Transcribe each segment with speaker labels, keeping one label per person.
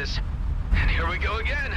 Speaker 1: is. And here we go again.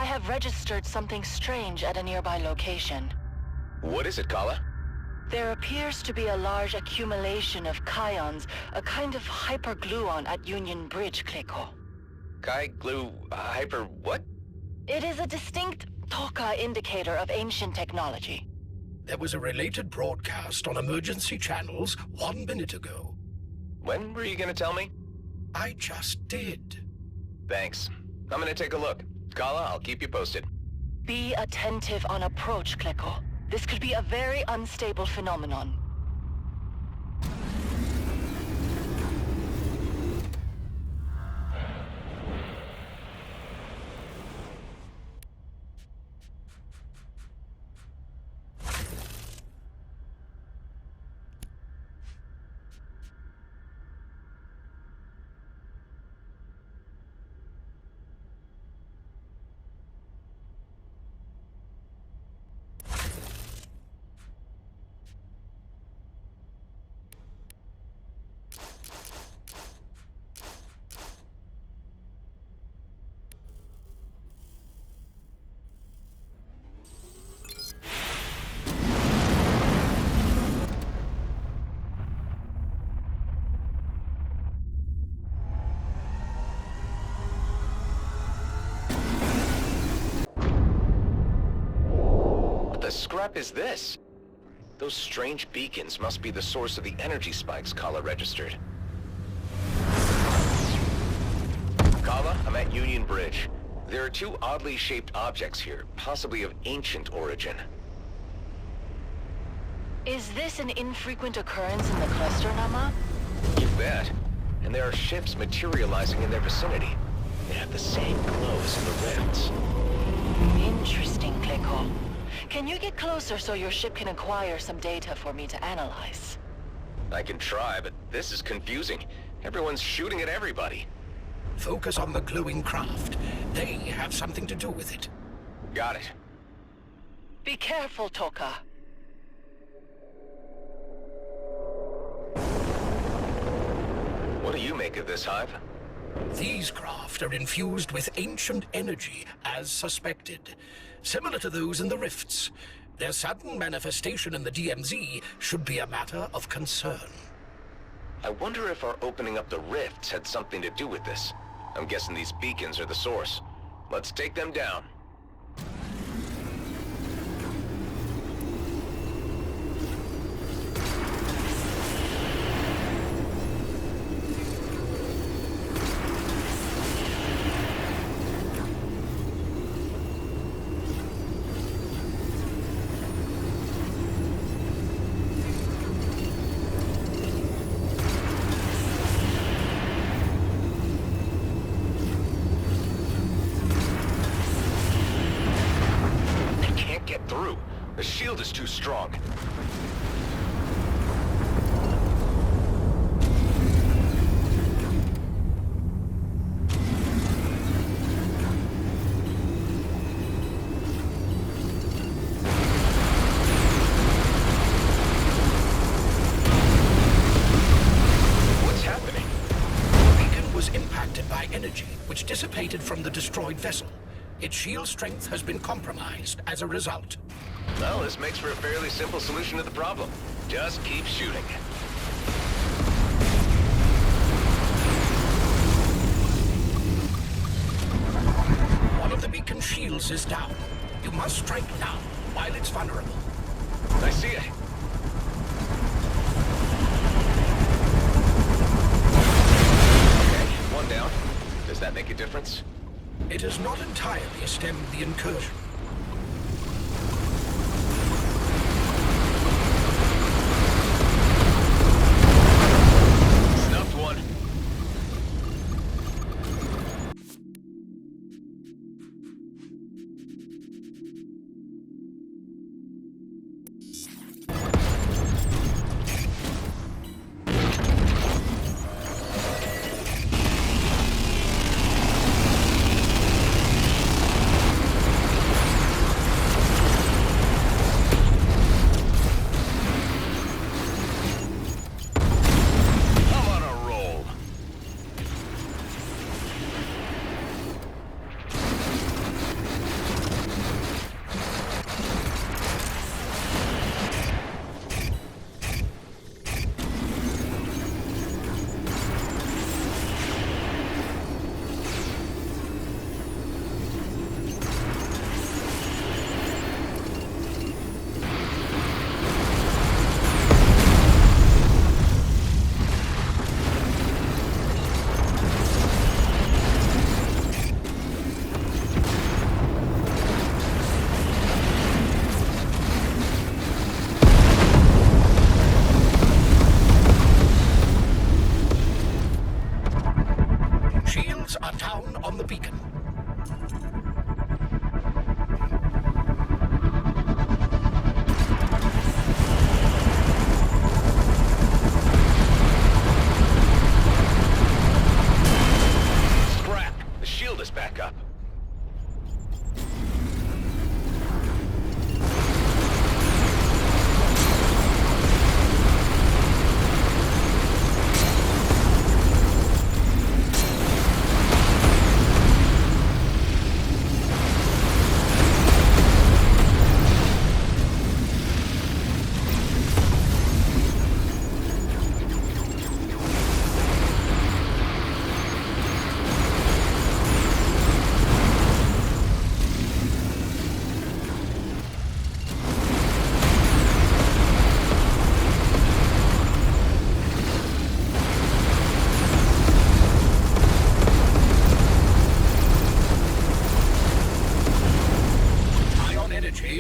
Speaker 2: I have registered something strange at a nearby location.
Speaker 1: What is it, Kala?
Speaker 2: There appears to be a large accumulation of Kions, a kind of hypergluon at Union Bridge, Kliko.
Speaker 1: Kai, glue, hyper, what?
Speaker 2: It is a distinct Toka indicator of ancient technology.
Speaker 3: There was a related broadcast on emergency channels 1 minute ago.
Speaker 1: When were you gonna tell me?
Speaker 3: I just did.
Speaker 1: Thanks. I'm gonna take a look. Kala, I'll keep you posted.
Speaker 2: Be attentive on approach, Kliko. This could be a very unstable phenomenon.
Speaker 1: What the scrap is this? Those strange beacons must be the source of the energy spikes Kala registered. Kala, I'm at Union Bridge. There are two oddly shaped objects here, possibly of ancient origin.
Speaker 2: Is this an infrequent occurrence in the cluster, Nama?
Speaker 1: You bet. And there are ships materializing in their vicinity. They have the same glow as in the rifts.
Speaker 2: Interesting, Kliko. Can you get closer so your ship can acquire some data for me to analyze?
Speaker 1: I can try, but this is confusing. Everyone's shooting at everybody.
Speaker 3: Focus on the glowing craft. They have something to do with it.
Speaker 1: Got it.
Speaker 2: Be careful, Toka.
Speaker 1: What do you make of this, Hive?
Speaker 3: These craft are infused with ancient energy, as suspected. Similar to those in the rifts. Their sudden manifestation in the DMZ should be a matter of concern.
Speaker 1: I wonder if our opening up the rifts had something to do with this. I'm guessing these beacons are the source. Let's take them down. Through. The shield is too strong. What's happening?
Speaker 3: The beacon was impacted by energy, which dissipated from the destroyed vessel. Its shield strength has been compromised as a result.
Speaker 1: Well, this makes for a fairly simple solution to the problem. Just keep shooting.
Speaker 3: One of the beacon shields is down. You must strike now, while it's vulnerable.
Speaker 1: I see it. Okay, one down. Does that make a difference?
Speaker 3: It has not entirely stemmed the incursion.
Speaker 1: Snuffed one.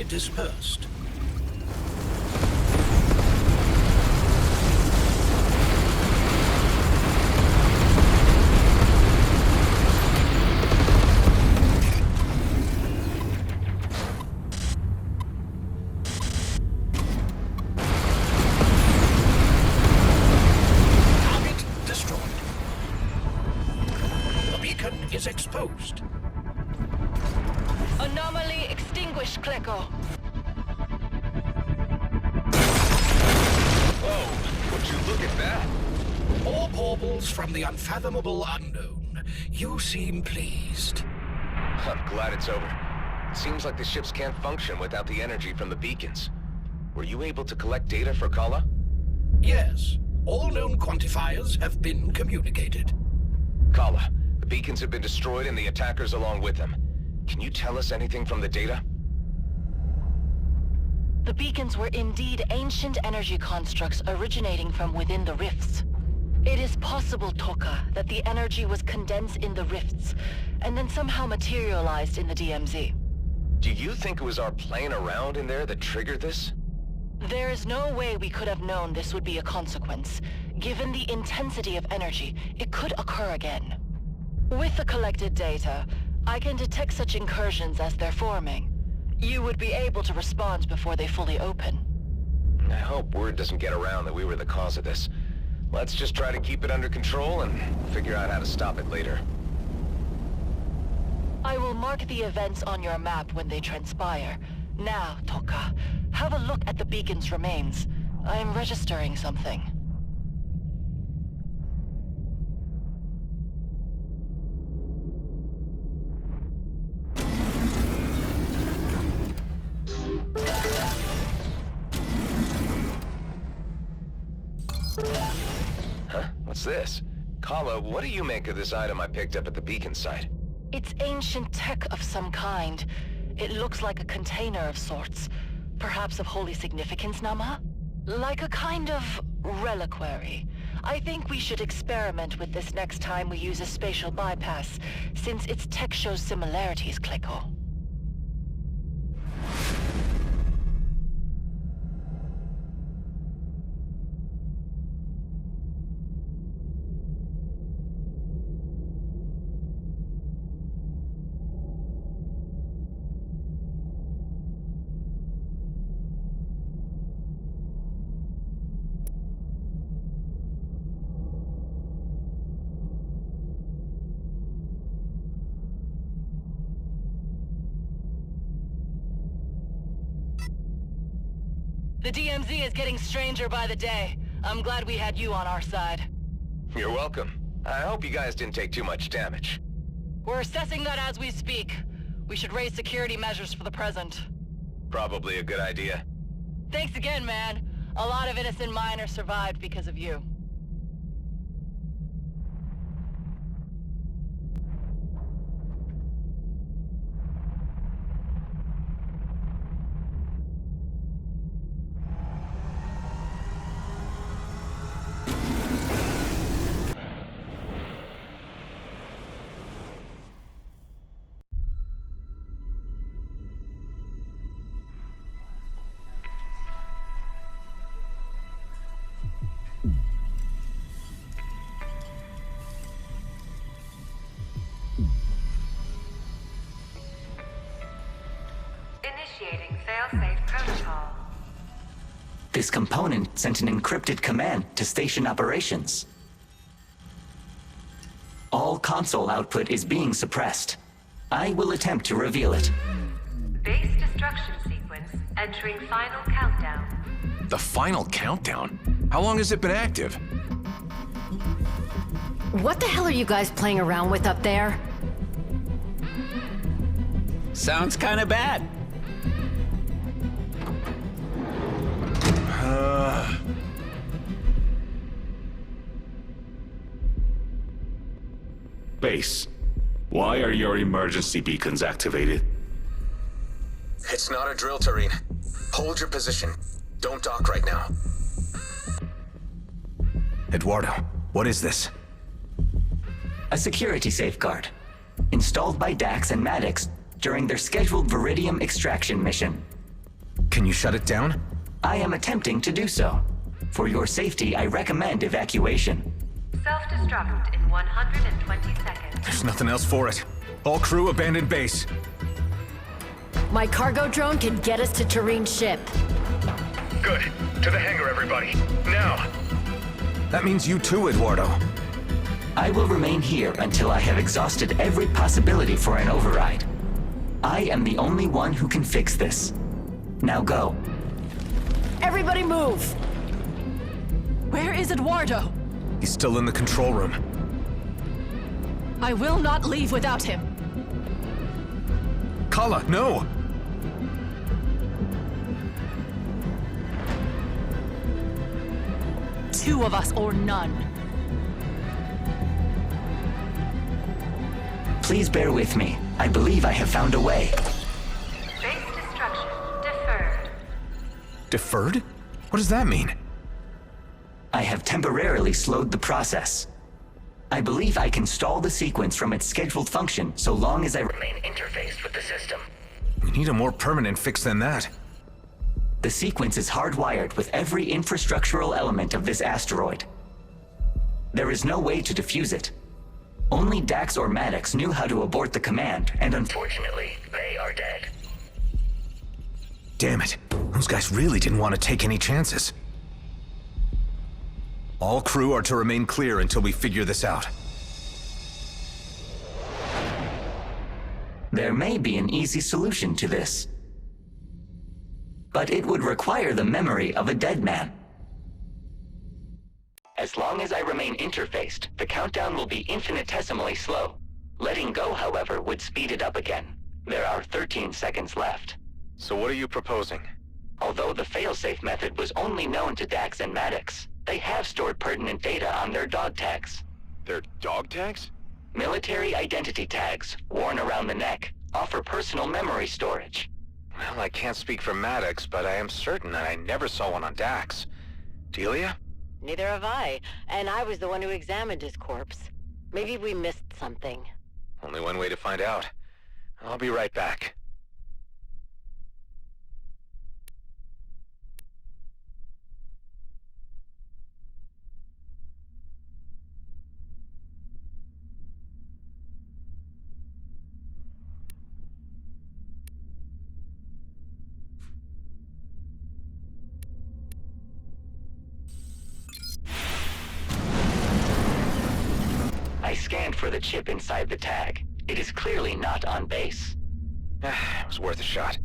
Speaker 3: be dispersed. Target destroyed. The beacon is exposed.
Speaker 2: Anomaly extinguished, Klecko.
Speaker 1: Whoa, would you look at that?
Speaker 3: More portals from the unfathomable unknown. You seem pleased.
Speaker 1: I'm glad it's over. It seems like the ships can't function without the energy from the beacons. Were you able to collect data for Kala?
Speaker 3: Yes, all known quantifiers have been communicated.
Speaker 1: Kala, the beacons have been destroyed and the attackers along with them. Can you tell us anything from the data?
Speaker 2: The beacons were indeed ancient energy constructs originating from within the rifts. It is possible, Toka, that the energy was condensed in the rifts, and then somehow materialized in the DMZ.
Speaker 1: Do you think it was our playing around in there that triggered this?
Speaker 2: There is no way we could have known this would be a consequence. Given the intensity of energy, it could occur again. With the collected data, I can detect such incursions as they're forming. You would be able to respond before they fully open.
Speaker 1: I hope word doesn't get around that we were the cause of this. Let's just try to keep it under control and figure out how to stop it later.
Speaker 2: I will mark the events on your map when they transpire. Now, Toka, have a look at the beacon's remains. I am registering something.
Speaker 1: Huh? What's this? Kala, what do you make of this item I picked up at the beacon site?
Speaker 2: It's ancient tech of some kind. It looks like a container of sorts. Perhaps of holy significance, Nama? Like a kind of reliquary. I think we should experiment with this next time we use a spatial bypass, since its tech shows similarities, Klecko. The DMZ is getting stranger by the day. I'm glad we had you on our side.
Speaker 1: You're welcome. I hope you guys didn't take too much damage.
Speaker 2: We're assessing that as we speak. We should raise security measures for the present.
Speaker 1: Probably a good idea.
Speaker 2: Thanks again, man. A lot of innocent miners survived because of you.
Speaker 4: Initiating failsafe protocol.
Speaker 5: This component sent an encrypted command to station operations. All console output is being suppressed. I will attempt to reveal it.
Speaker 4: Base destruction sequence entering final countdown.
Speaker 6: The final countdown? How long has it been active?
Speaker 7: What the hell are you guys playing around with up there?
Speaker 8: Sounds kinda bad.
Speaker 9: Base, why are your emergency beacons activated?
Speaker 1: It's not a drill terrain. Hold your position. Don't dock right now.
Speaker 6: Eduardo, what is this?
Speaker 5: A security safeguard, installed by Dax and Maddox during their scheduled Viridium extraction mission.
Speaker 6: Can you shut it down?
Speaker 5: I am attempting to do so. For your safety, I recommend evacuation.
Speaker 4: Self-destruct in 120 seconds.
Speaker 6: There's nothing else for it. All crew abandon base.
Speaker 7: My cargo drone can get us to Turin's ship.
Speaker 10: Good. To the hangar, everybody. Now!
Speaker 6: That means you too, Eduardo.
Speaker 5: I will remain here until I have exhausted every possibility for an override. I am the only one who can fix this. Now go.
Speaker 7: Everybody move!
Speaker 2: Where is Eduardo?
Speaker 6: He's still in the control room.
Speaker 2: I will not leave without him.
Speaker 6: Kala, no!
Speaker 2: Two of us or none.
Speaker 5: Please bear with me. I believe I have found a way.
Speaker 4: Base destruction deferred.
Speaker 6: Deferred? What does that mean?
Speaker 5: I have temporarily slowed the process. I believe I can stall the sequence from its scheduled function so long as I remain interfaced with the system.
Speaker 6: We need a more permanent fix than that.
Speaker 5: The sequence is hardwired with every infrastructural element of this asteroid. There is no way to defuse it. Only Dax or Maddox knew how to abort the command, and unfortunately, they are dead.
Speaker 6: Damn it. Those guys really didn't want to take any chances. All crew are to remain clear until we figure this out.
Speaker 5: There may be an easy solution to this. But it would require the memory of a dead man. As long as I remain interfaced, the countdown will be infinitesimally slow. Letting go, however, would speed it up again. There are 13 seconds left.
Speaker 1: So what are you proposing?
Speaker 5: Although the failsafe method was only known to Dax and Maddox, they have stored pertinent data on their dog tags.
Speaker 1: Their dog tags?
Speaker 5: Military identity tags, worn around the neck, offer personal memory storage.
Speaker 1: Well, I can't speak for Maddox, but I am certain that I never saw one on Dax. Delia?
Speaker 11: Neither have I, and I was the one who examined his corpse. Maybe we missed something.
Speaker 1: Only one way to find out. I'll be right back.
Speaker 5: I scanned for the chip inside the tag. It is clearly not on base.
Speaker 1: It was worth a shot.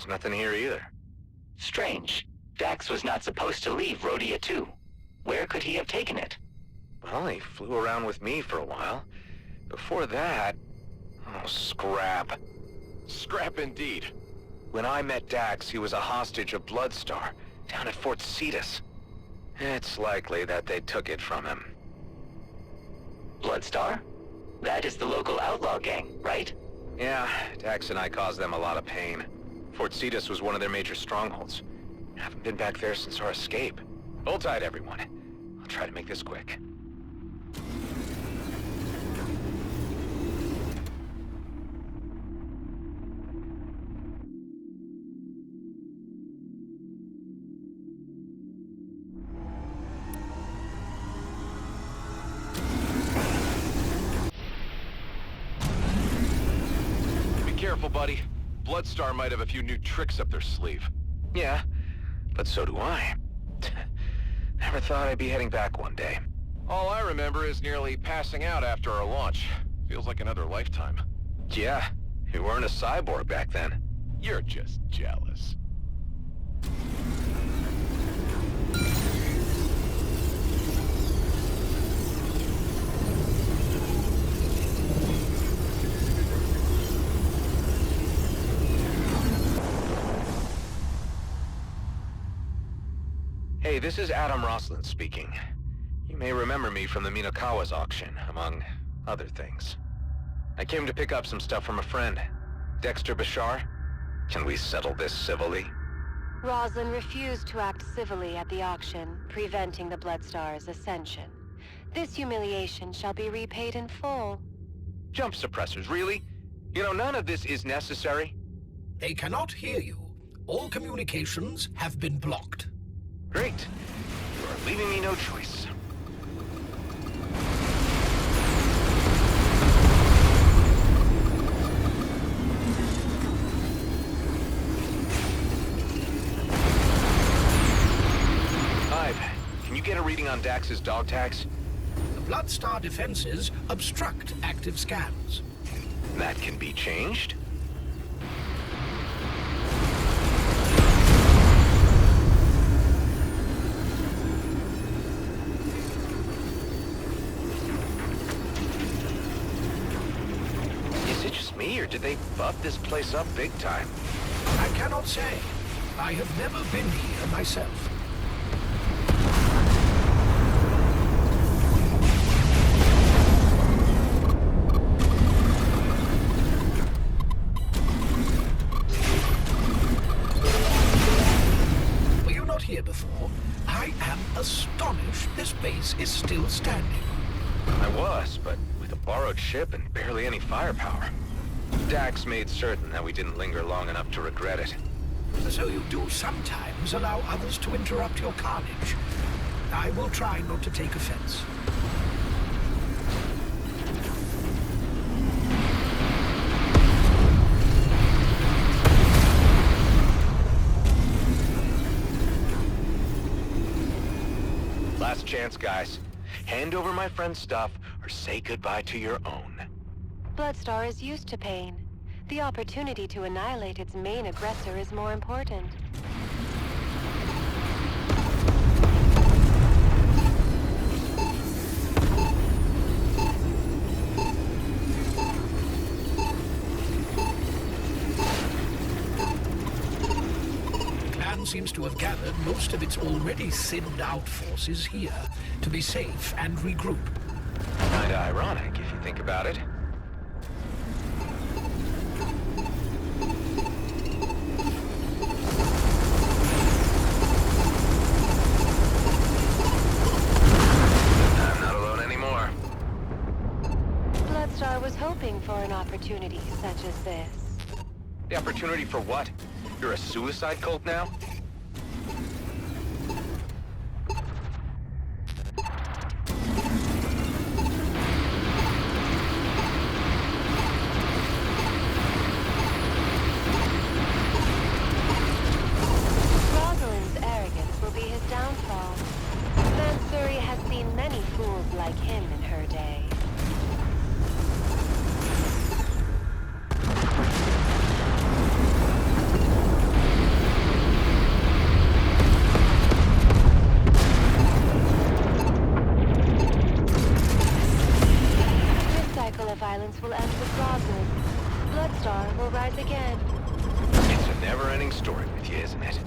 Speaker 1: There's nothing here either.
Speaker 5: Strange. Dax was not supposed to leave Rhodia 2. Where could he have taken it?
Speaker 1: Well, he flew around with me for a while. Before that... Oh, scrap. Scrap indeed. When I met Dax, he was a hostage of Bloodstar, down at Fort Cetus. It's likely that they took it from him.
Speaker 5: Bloodstar? That is the local outlaw gang, right?
Speaker 1: Yeah, Dax and I caused them a lot of pain. Fort Cetus was one of their major strongholds. Haven't been back there since our escape. Hold tight, everyone. I'll try to make this quick.
Speaker 6: Careful, buddy. Bloodstar might have a few new tricks up their sleeve.
Speaker 1: Yeah, but so do I. Never thought I'd be heading back one day.
Speaker 6: All I remember is nearly passing out after our launch. Feels like another lifetime.
Speaker 1: Yeah, you weren't a cyborg back then.
Speaker 6: You're just jealous.
Speaker 1: Hey, this is Adam Roslin speaking. You may remember me from the Minokawa's auction, among other things. I came to pick up some stuff from a friend, Dexter Bashar. Can we settle this civilly?
Speaker 12: Roslin refused to act civilly at the auction, preventing the Bloodstar's ascension. This humiliation shall be repaid in full.
Speaker 1: Jump suppressors, really? You know, none of this is necessary.
Speaker 3: They cannot hear you. All communications have been blocked.
Speaker 1: Great. You are leaving me no choice. Hive, can you get a reading on Dax's dog tags?
Speaker 3: The Bloodstar defenses obstruct active scans.
Speaker 1: That can be changed? Or did they buff this place up big time?
Speaker 3: I cannot say. I have never been here myself. Were you not here before? I am astonished this base is still standing.
Speaker 1: I was, but with a borrowed ship and barely any firepower. Dax made certain that we didn't linger long enough to regret it.
Speaker 3: So you do sometimes allow others to interrupt your carnage. I will try not to take offense.
Speaker 1: Last chance, guys. Hand over my friend's stuff, or say goodbye to your own.
Speaker 12: Bloodstar is used to pain. The opportunity to annihilate its main aggressor is more important.
Speaker 3: The clan seems to have gathered most of its already thinned out forces here to be safe and regroup.
Speaker 1: Kinda ironic, if you think about it.
Speaker 12: Bloodstar was hoping for an opportunity such as this.
Speaker 1: The opportunity for what? You're a suicide cult now?
Speaker 12: Rosalind's arrogance will be his downfall. Mansuri has seen many fools like him in her day.
Speaker 1: story with you, isn't it?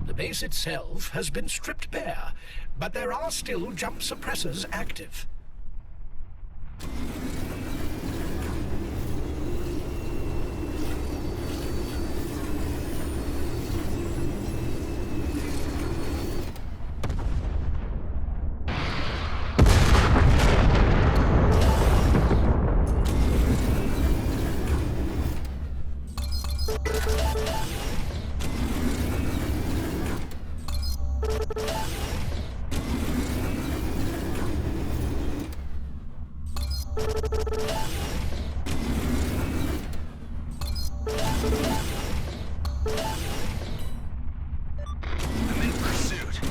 Speaker 3: The base itself has been stripped bare, but there are still jump suppressors active.
Speaker 1: I'm in pursuit.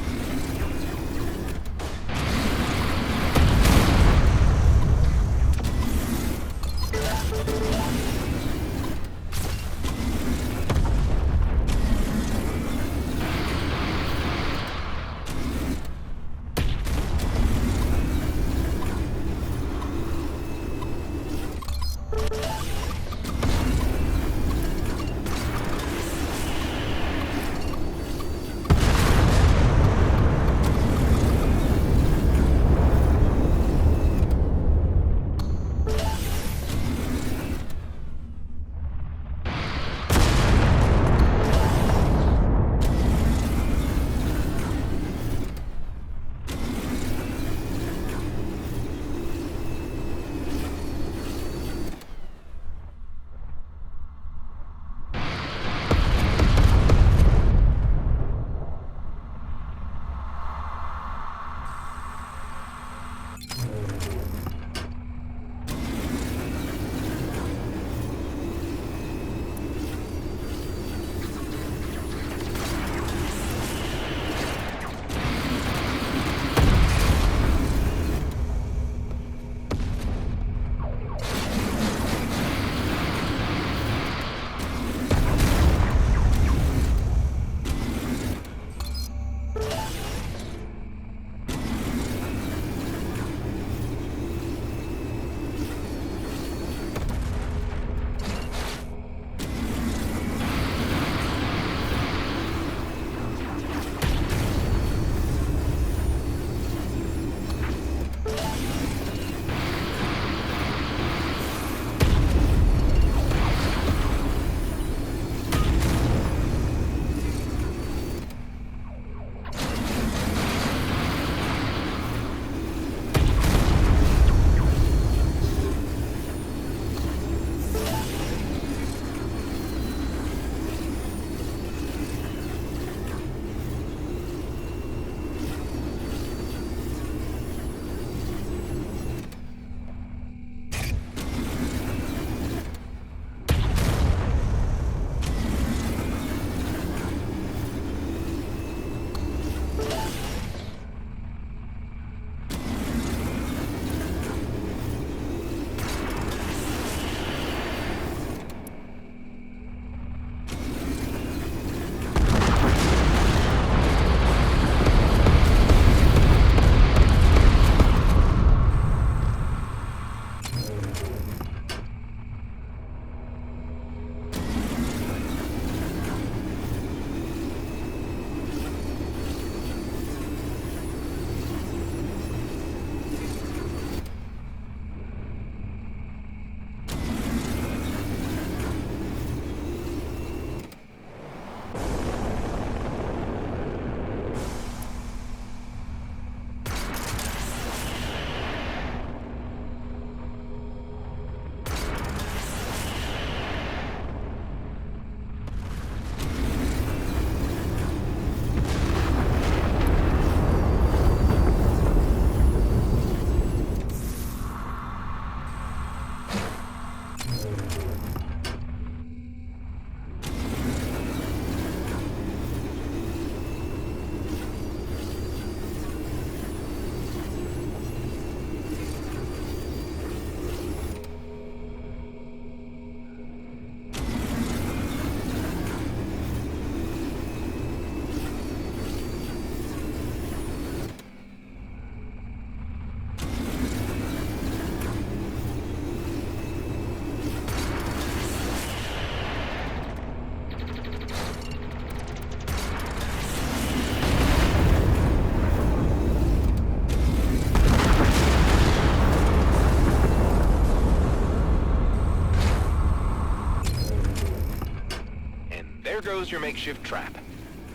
Speaker 1: goes your makeshift trap.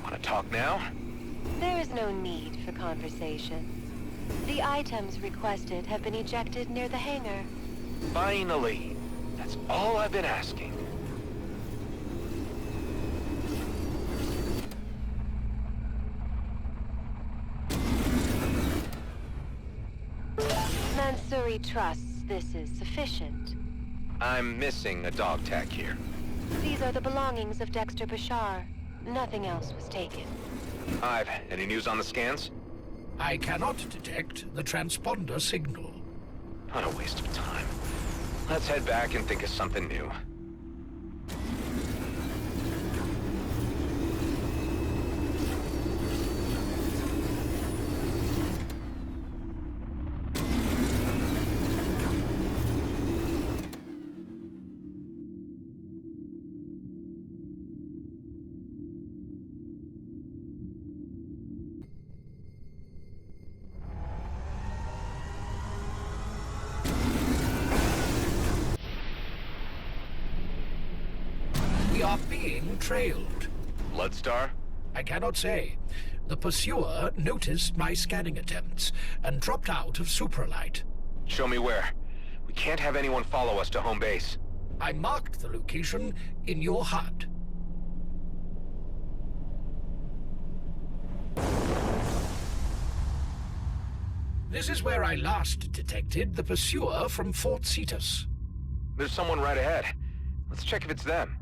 Speaker 1: Want to talk now?
Speaker 12: There is no need for conversation. The items requested have been ejected near the hangar.
Speaker 1: Finally. That's all I've been asking.
Speaker 12: Mansouri trusts this is sufficient.
Speaker 1: I'm missing a dog tag here.
Speaker 12: These are the belongings of Dexter Bashar. Nothing else was taken.
Speaker 1: Hive, any news on the scans?
Speaker 3: I cannot detect the transponder signal.
Speaker 1: What a waste of time. Let's head back and think of something new.
Speaker 3: We are being trailed.
Speaker 1: Bloodstar?
Speaker 3: I cannot say. The pursuer noticed my scanning attempts and dropped out of Supralight.
Speaker 1: Show me where. We can't have anyone follow us to home base.
Speaker 3: I marked the location in your HUD. This is where I last detected the pursuer from Fort Cetus.
Speaker 1: There's someone right ahead. Let's check if it's them.